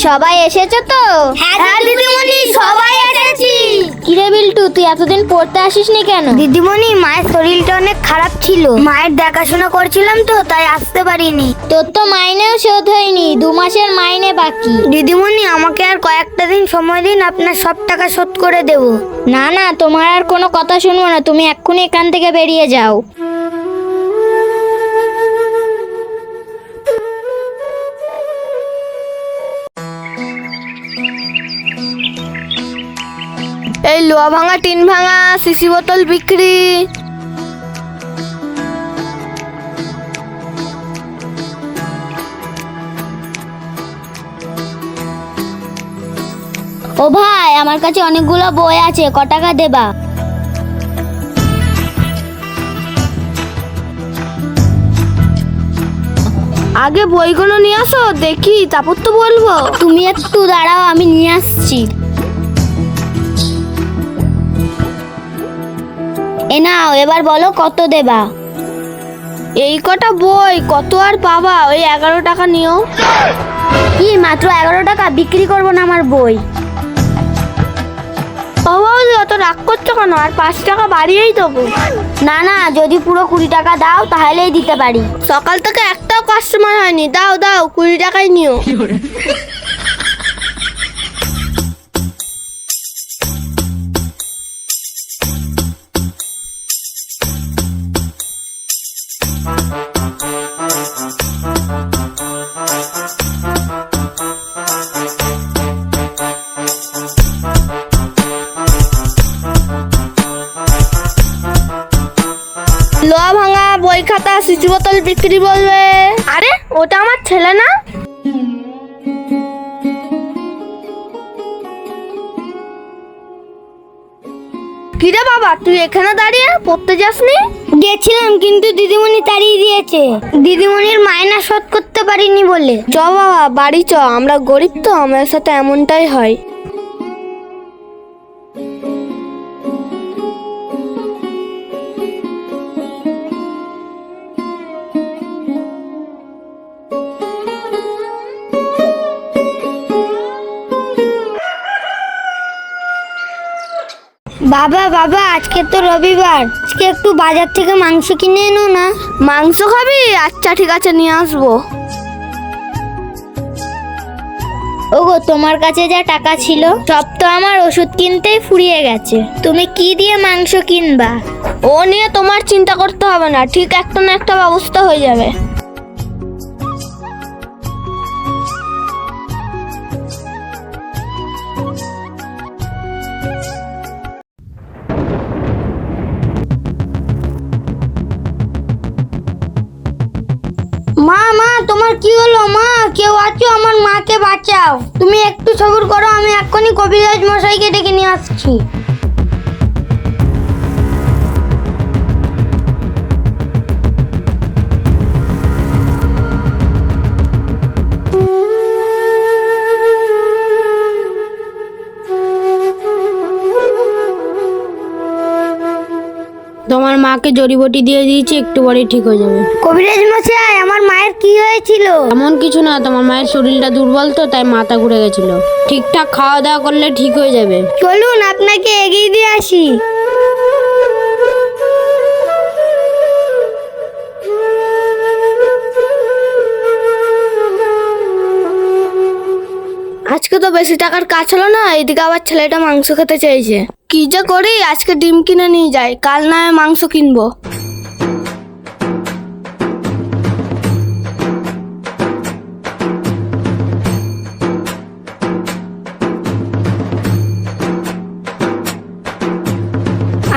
সবাই এসেছো তো? হ্যাঁ দিদিমণি, সবাই এসেছি। কিরে বিল্টু, তুই এতদিন পড়তে আসিসনি কেন? দিদিমণি, মায়ের শরীরটা অনেক খারাপ ছিল, মায়ের দেখাশোনা করছিলাম তো, তাই আসতে পারিনি। তোর তো মাইনেও শোধ হয়নি, 2 মাসের মাইনে বাকি। দিদিমণি, আমাকে আর কয়েকটা দিন সময় দিন, আপনার সব টাকা শোধ করে দেব। না না, তোমার আর কোনো কথা শুনবো না, তুমি এক্ষুনি এখান থেকে বেরিয়ে যাও। এই লোহা ভাঙা, টিন ভাঙা, সিসি বোতল বিক্রি। ও ভাই, আমার কাছে অনেকগুলো বই আছে, ক টাকা দেবা? আগে বইগুলো নিয়ে আসো দেখি, তারপর তো বলবো। তুমি একটু দাঁড়াও, আমি নিয়ে আসছি। এ নাও, এবার বলো কত দেবা? এই কটা বই কত আর পাবা, ওই 11 টাকা নিও। কি মাত্র 11 টাকা? বিক্রি করবো না আমার বই। বাবা, অত রাগ করছো কেন? আর 5 টাকা বাড়িয়েই দেবো। না না, যদি পুরো 20 টাকা দাও তাহলেই দিতে পারি। সকাল থেকে একটাও কাস্টমার হয়নি, দাও দাও, 20 টাকাই নিও। লোহা ভাঙা, বই খাতা, সিসি বোতল বিক্রি বলবে। আরে ওটা আমার ছেলে না? কিরে বাবা, তুই এখানে দাঁড়িয়ে পড়তে যাসনি? গেছিলাম, কিন্তু দিদিমণি তাড়িয়ে দিয়েছে। দিদিমণির মাইনা শোধ করতে পারিনি বলে। চ বাবা, বাড়ি চ, আমরা গরিব তো, আমাদের সাথে এমনটাই হয়। বাবা বাবা, আজকে তো রবিবার, আজকে একটু বাজার থেকে মাংস কিনে এনো না। মাংস খাবি? আচ্ছা ঠিক আছে, নিয়ে আসবো। ওগো, তোমার কাছে যা টাকা ছিল সব তো আমার ওষুধ কিনতেই ফুরিয়ে গেছে, তুমি কি দিয়ে মাংস কিনবা? ও নিয়ে তোমার চিন্তা করতে হবে না, ঠিক একটা না একটা ব্যবস্থা হয়ে যাবে। মা মা, তোমার কি হলো? মা, কেউ আছো? আমার মাকে বাঁচাও, তুমি একটু সবুর করো, আমি এক্ষুনি কবিরাজ মশাইকে ডেকে নিয়ে আসছি। তোমার মাকে জড়িবটি দিয়ে দিয়েছি, একটু পরে ঠিক হয়ে যাবে। কবিরাজ মশাই, আমার মায়ের কি হয়েছিল? এমন কিছু না, তোমার মায়ের শরীরটা দুর্বল তো, তাই মাথা ঘুরে গেছিল। ঠিকঠাক খাওয়া দাওয়া করলে ঠিক হয়ে যাবে। চলুন, আপনাকে এগিয়ে দিয়ে আসি। আজকে তো বেশি টাকার কাজ হলো না, এদিকে আবার ছেলেটা মাংস খেতে চাইছে। কি যে করি, আজকে ডিম কিনে নিয়ে যাই, কাল না হয় মাংস কিনবো।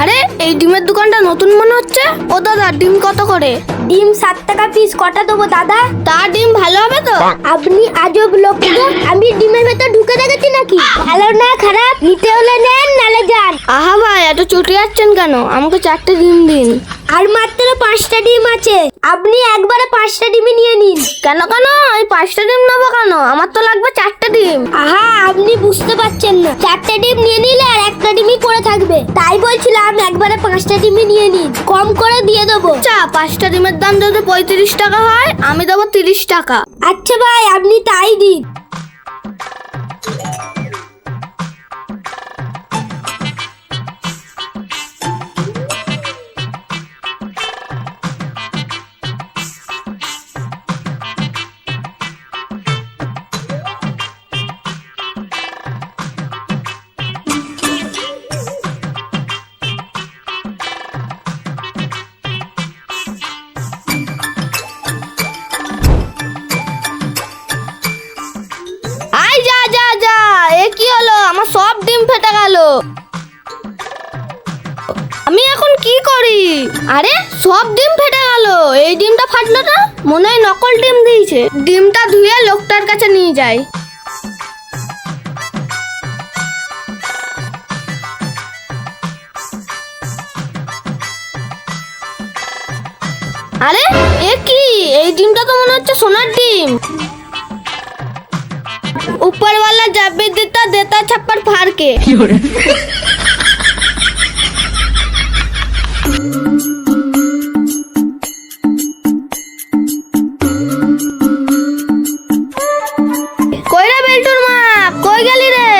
আরে, এই ডিমের দোকানটা নতুন মনে হচ্ছে। ও দাদা, ডিম কত করে? ডিম 7 টাকা পিস। কটা দেবো দাদা? তা ডিম ভালো হবে তো? আপনি আজব লোক তো, আমি ডিমের ভেতর ঢুকে দেখেছি নাকি? ভালো না খারাপ, নিতে হলে নেন, নালে যান। আহা ভাই, এত চুটি যাচ্ছেন কেন? আমাকে 4টে ডিম দিন। আর মাত্র 5টা ডিম আছে, আপনি একবারে 5টা ডিমই নিয়ে নিন। কেন কেন, আমি 5টা ডিম নেবো কেন? আমার তো লাগবে 4টে ডিম। আহা, আপনি বুঝতে পারছেন না, 4টে ডিম নিয়ে নিলে আর একটা ডিমই পড়ে থাকবে, তাই বলছিলাম একবারে 5টা ডিমই নিয়ে নিন, কম করে দিয়ে দেবো। আচ্ছা, 5টা ডিমের দাম যদি 35 টাকা হয়, আমি দেবো 30 টাকা। আচ্ছা ভাই, আপনি তাই দিন। আই যা যা যা, এ কি হলো? আমার সব ডিম ফেটে গেল। আমি এখন কি করি? আরে সব ডিম ফেটে গেল, এই ডিমটা ফাটলো না, মনে হয় নকল ডিম দিয়েছে। ডিমটা ধুয়ে লোকটার কাছে নিয়ে যাই। আরে এ কি? এই ডিমটা তো মনে হচ্ছে সোনার ডিম। ऊपर वाला जब भी देता देता छप्पर फाड़ के। কই রে বেলটুর মা, কই গেলি রে?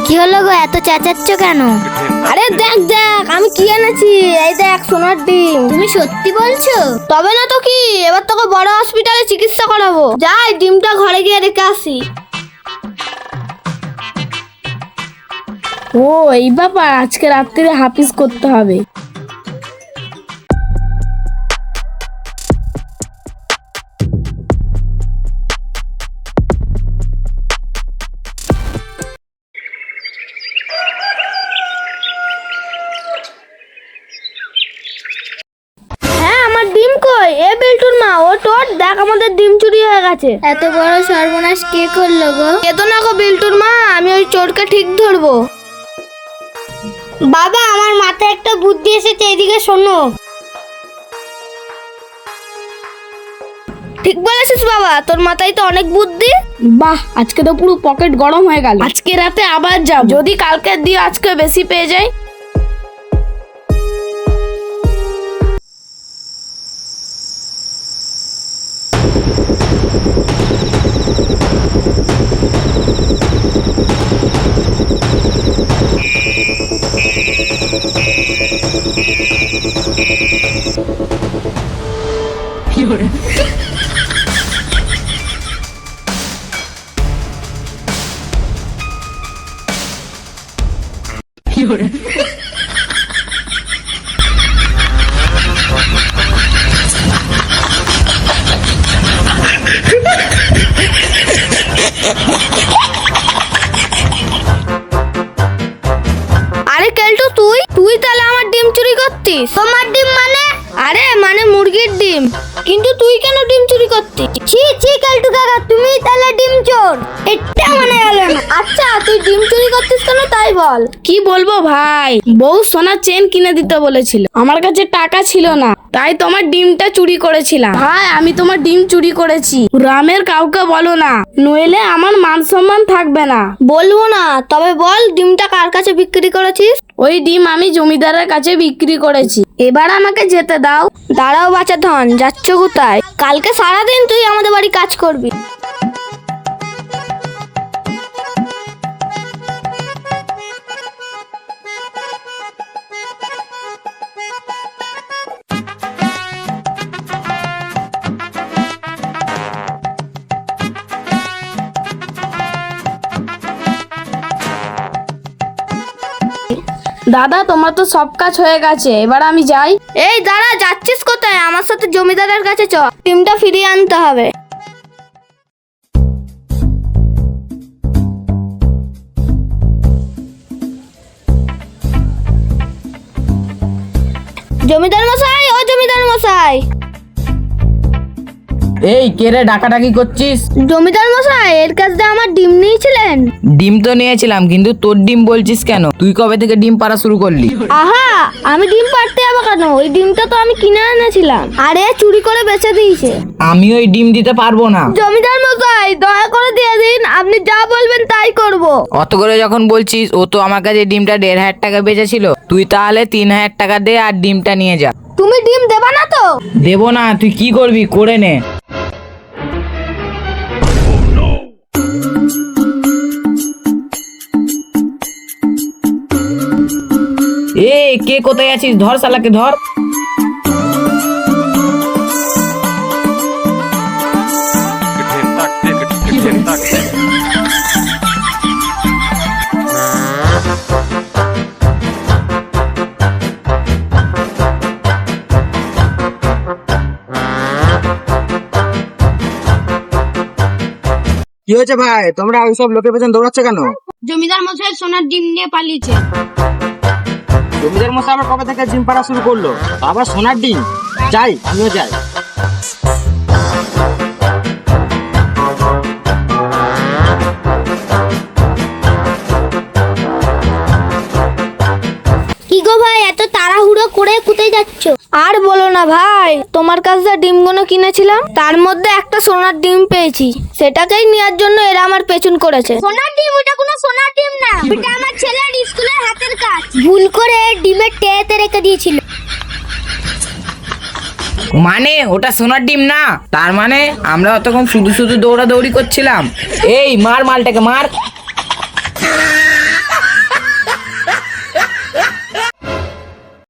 কি হলো গো, এত চেঁচাচ্ছ কেন? আরে দেখ দেখ আমি কি এনেছি, এই দেখ সোনার ডিম। তুমি সত্যি বলছো? তবে না তো কি, এবার তোকে বড় হসপিটালে চিকিৎসা করাবো। যাই ডিমটা ঘরে গিয়ে রেখে আসি। ও এই ব্যাপার, আজকে রাত্রিরে হাফিজ করতে হবে। হ্যাঁ আমার ডিম কই? এ বেলটুর মা, ও তোর দেখ আমাদের ডিম চুরি হয়ে গেছে। এত বড় সর্বনাশ কে করলো গো? এ তো না গো বেলটুর মা, আমি ওই চোরকে ঠিক ধরবো। বাবা, আমার মাথায় একটা বুদ্ধি এসেছে, এদিকে শোনো। ঠিক বলেছিস বাবা, তোর মাথায় তো অনেক বুদ্ধি। বাহ, আজকে তো পুরো পকেট গরম হয়ে গেল। আজকে রাতে আবার যাব, যদি কালকে দিয়ে আজকে বেশি পেয়ে যাই। আরে কেলটু, তুই তুই তাহলে আমার ডিম চুরি করতিস? তোমার ডিম মানে? আরে মানে মুরগির ডিম। কিন্তু তুই কেন ডিম চুরি করতিস? ছি ছি কালটু কাকা, তুমি তাহলে ডিম চোর? এটা মানে গেল না। আচ্ছা তুই ডিম চুরি করতিস কেন তাই বল। কি বলবো ভাই, বউ সোনার চেন কিনে দিতে বলেছিল, আমার কাছে টাকা ছিল না, তাই তোমার ডিমটা চুরি করেছিলাম। ভাই আমি তোমার ডিম চুরি করেছি, গ্রামের কাউকে বলো না, নইলে আমার মান সম্মান থাকবে না। বলবো না, তবে বল ডিমটা কার কাছে বিক্রি করেছিস? ওই ডিম আমি জমিদারের কাছে বিক্রি করেছি, এবার আমাকে যেতে দাও। দাঁড়াও বাচ্চা ধন, যাচ্ছ কোথায়? কালকে সারাদিন তুই আমাদের বাড়ি কাজ করবি। দাদা তোমার তো সব কাজ হয়ে গেছে, এবার আমি যাই। এই দাঁড়া, যাচ্ছিস কোথায়? আমার সাথে জমিদারের কাছে চ, ডিমটা ফিরিয়ে আনতে হবে। জমিদার মশাই, ও জমিদার মশাই। এই কে রে, ডাকাডাকি করছিস? জমিদার মশাই, এর কাছ দিয়ে আমার ডিম নিয়েছিলেন। ডিম তো নিয়েছিলাম, কিন্তু তোর ডিম বলছিস কেন? তুই কবে থেকে ডিম পাড়া শুরু করলি? আহা, আমি ডিম পাড়তে যাবো কেন? ওই ডিমটা তো আমি কিনে এনেছিলাম। আরে চুরি করে বেচে দিয়েছে। আমি ওই ডিম দিতে পারবো না। জমিদার মশাই দয়া করে দিয়ে দিন, আপনি যা বলবেন তাই করব। অত করে যখন বলছিস, ও তো আমার কাছে ডিমটা 1,500 টাকা বেচেছিল, তুই তাহলে 3,000 টাকা দে আর ডিমটা নিয়ে যা। তুমি ডিম দেবা না তো? দেবো না, তুই কি করবি করে নে। কে কোথায় আছিস? ধর শালাকে ধর। কি হয়েছে ভাই, তোমরা ওইসব লোকের পেছন দৌড়াচ্ছ কেন? জমিদার মশাই সোনার ডিম নিয়ে পালিয়েছে। জমিদার মশাই আবার কবে থেকে ডিম পাড়া শুরু করলো? আবার সোনার ডিম? যাই, আমিও যাই। কি গো ভাই, এত তাড়াহুড়ো করে কোথায় যাচ্ছ? আর বলো না ভাই, তোমার কাছে যা ডিমগুলো কিনেছিলাম তার মধ্যে একটা সোনার ডিম পেয়েছি, সেটাকেই নেওয়ার জন্য এরা আমার পেছন করেছে। সোনার ডিম? ওটা কোনো সোনার ডিম না, ওটা আমার ছেলের স্কুলের হাতের কাজ। ভুল করে ডিমের ট্রেতে রেখে দিয়েছিল। মানে ওটা সোনার ডিম না? তার মানে আমরা অতক্ষণ শুধু শুধু দৌড়াদৌড়ি করছিলাম। এই মার মালটাকে, মার।